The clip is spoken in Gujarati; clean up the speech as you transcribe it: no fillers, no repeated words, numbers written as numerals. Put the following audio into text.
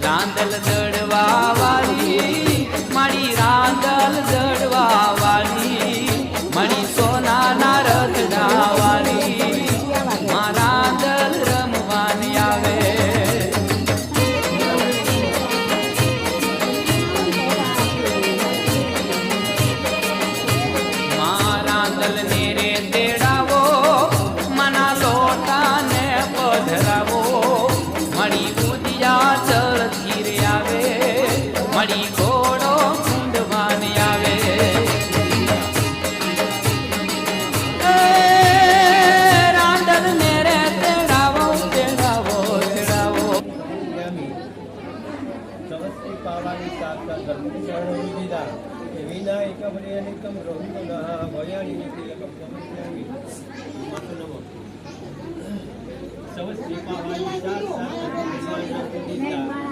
રાંદલ દડવા વાળી મારી રાંદલ દડવા વાળી મણી સોનાના રથડા વાળી મારા દલ રમવાની આવે મારા દલ ને રે તેડાવો મના લોટા ને પધરાવો મણી ઉદિયા ચલતી રે આવે મણી ઘોડો કુંડવાની આવે રાંદલ ને રે તેડાવો તેડાવો તેડાવો સવસ્તી પાવાની સાક્ષા ધર્મચરણ વિદિદા વિનાયકમ રોહિતના વયાણી તિલકમ સમસ્યામી માતુ નમઃ સવસ્તી પાવાની સાક્ષા ધર્મચરણ વિદિદા